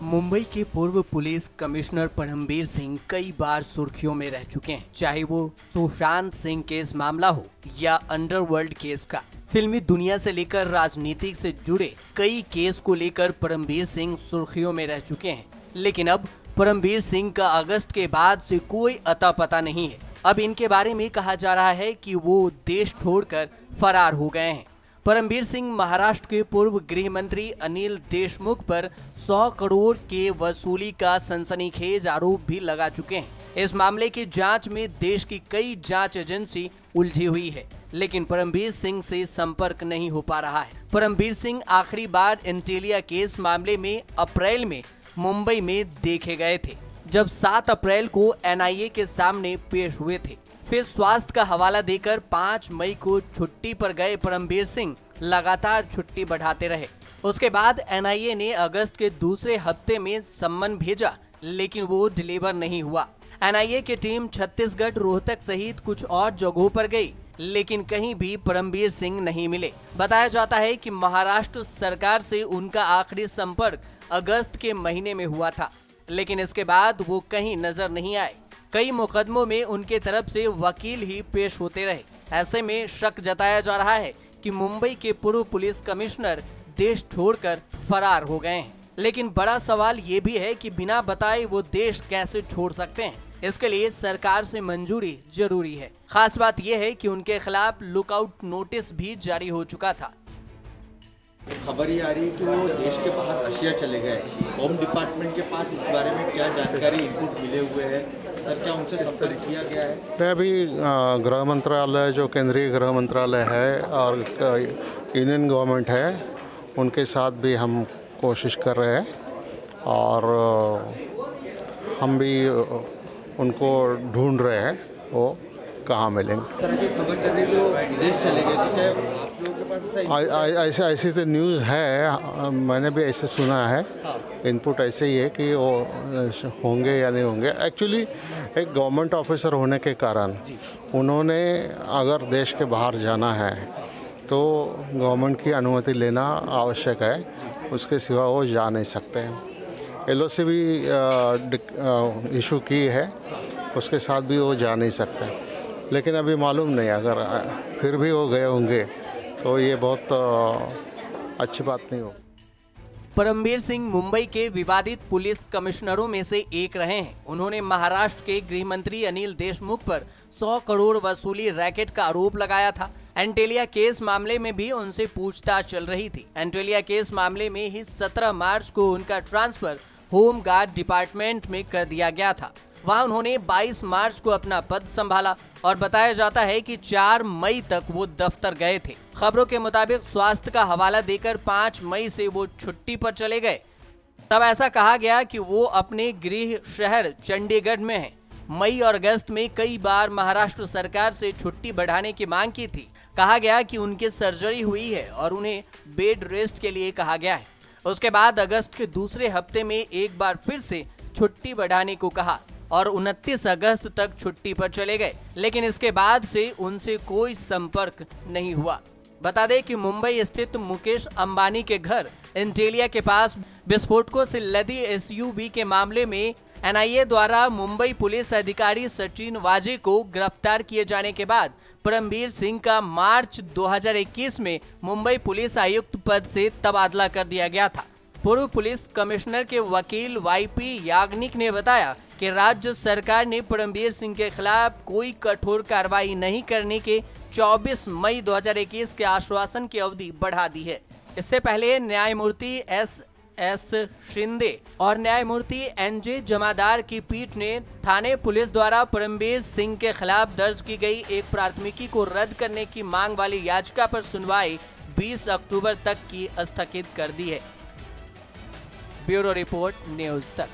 मुंबई के पूर्व police commissioner Parambir Singh कई बार सुर्खियों में रह चुके हैं, चाहे वो सुशांत सिंह केस मामला हो या अंडरवर्ल्ड केस का। फिल्मी दुनिया से लेकर राजनीति से जुड़े कई केस को लेकर परमबीर सिंह सुर्खियों में रह चुके हैं, लेकिन अब परमबीर सिंह का अगस्त के बाद से कोई अता पता नहीं है। अब इनके बारे में कहा जा रहा है कि वो देश छोड़कर फरार हो गए हैं। परमबीर सिंह महाराष्ट्र के पूर्व गृह मंत्री अनिल देशमुख पर 100 करोड़ के वसूली का सनसनीखेज आरोप भी लगा चुके हैं। इस मामले की जांच में देश की कई जांच एजेंसी उलझी हुई है, लेकिन परमबीर सिंह से संपर्क नहीं हो पा रहा है। परमबीर सिंह आखिरी बार एंटेलिया केस मामले में अप्रैल में मुंबई में देखे गए थे, जब 7 अप्रैल को एनआईए के सामने पेश हुए थे। फिर स्वास्थ्य का हवाला देकर 5 मई को छुट्टी पर गए परमबीर सिंह लगातार छुट्टी बढ़ाते रहे। उसके बाद एनआईए ने अगस्त के दूसरे हफ्ते में सम्मन भेजा, लेकिन वो डिलीवर नहीं हुआ। एनआईए की टीम छत्तीसगढ़, रोहतक सहित कुछ और जगहों पर गई, लेकिन कहीं भी परमबीर सिंह नहीं मिले। बताया जाता है कि महाराष्ट्र सरकार से उनका आखिरी संपर्क अगस्त के महीने में हुआ था, लेकिन इसके बाद वो कहीं नजर नहीं आए। कई मुकदमों में उनके तरफ से वकील ही पेश होते रहे। ऐसे में शक जताया जा रहा है कि मुंबई के पूर्व पुलिस कमिश्नर देश छोड़कर फरार हो गए हैं। लेकिन बड़ा सवाल ये भी है कि बिना बताए वो देश कैसे छोड़ सकते हैं। इसके लिए सरकार से मंजूरी जरूरी है। खास बात यह है कि उनके खिलाफ लुकआउट नोटिस भी जारी हो चुका था। खबर ये आ रही है कि वो देश के बाहर रशिया चले गए। होम डिपार्टमेंट के पास इस बारे में क्या जानकारी, इनपुट मिले हुए हैं सर? क्या उनसे संपर्क किया गया है? अभी गृह मंत्रालय, जो केंद्रीय गृह मंत्रालय है और यूनियन गवर्नमेंट है, उनके साथ भी हम कोशिश कर रहे हैं और हम भी उनको ढूंढ रहे हैं वो कहाँ मिलेंगे। सर, खबर चल रही है जो विदेश चले गए, तो क्या आप लोगों के पास ऐसी तो न्यूज़ है, मैंने भी ऐसे सुना है। इनपुट ऐसे ही है कि वो होंगे या नहीं होंगे। एक्चुअली एक गवर्नमेंट ऑफिसर होने के कारण उन्होंने अगर देश के बाहर जाना है तो गवर्नमेंट की अनुमति लेना आवश्यक है, उसके सिवा वो जा नहीं सकते हैं। एलओसी भी इशू की है, उसके साथ भी वो जा नहीं सकते। लेकिन अभी मालूम नहीं, अगर फिर भी वो गए होंगे तो ये बहुत अच्छी बात नहीं होगी। परमबीर सिंह मुंबई के विवादित पुलिस कमिश्नरों में से एक रहे हैं। उन्होंने महाराष्ट्र के गृह मंत्री अनिल देशमुख पर 100 करोड़ वसूली रैकेट का आरोप लगाया था। एंटेलिया केस मामले में भी उनसे पूछताछ चल रही थी। एंटेलिया केस मामले में ही 17 मार्च को उनका ट्रांसफर होम गार्ड डिपार्टमेंट में कर दिया गया था। वहां उन्होंने 22 मार्च को अपना पद संभाला और बताया जाता है कि 4 मई तक वो दफ्तर गए थे। खबरों के मुताबिक स्वास्थ्य का हवाला देकर 5 मई से वो छुट्टी पर चले गए। तब ऐसा कहा गया कि वो अपने गृह शहर चंडीगढ़ में हैं। मई और अगस्त में कई बार महाराष्ट्र सरकार से छुट्टी बढ़ाने की मांग की थी। कहा गया कि उनकी सर्जरी हुई है और उन्हें बेड रेस्ट के लिए कहा गया है। उसके बाद अगस्त के दूसरे हफ्ते में एक बार फिर से छुट्टी बढ़ाने को कहा और 29 अगस्त तक छुट्टी पर चले गए, लेकिन इसके बाद से उनसे कोई संपर्क नहीं हुआ। बता दें कि मुंबई स्थित मुकेश अंबानी के घर एंटेलिया के पास विस्फोटकों से लदी एसयूवी के मामले में एनआईए द्वारा मुंबई पुलिस अधिकारी सचिन वाजे को गिरफ्तार किए जाने के बाद परमबीर सिंह का मार्च 2021 में मुंबई पुलिस आयुक्त पद से तबादला कर दिया गया था। पूर्व पुलिस कमिश्नर के वकील वाईपी याग्निक ने बताया कि राज्य सरकार ने परमबीर सिंह के खिलाफ कोई कठोर कार्रवाई नहीं करने के 24 मई 2021 के आश्वासन की अवधि बढ़ा दी है। इससे पहले न्यायमूर्ति एस शिंदे और न्यायमूर्ति एनजे जमादार की पीठ ने थाने पुलिस द्वारा परमबीर सिंह के खिलाफ दर्ज की गई एक प्राथमिकी को रद्द करने की मांग वाली याचिका पर सुनवाई 20 अक्टूबर तक की स्थगित कर दी है। ब्यूरो रिपोर्ट, न्यूज़ तक।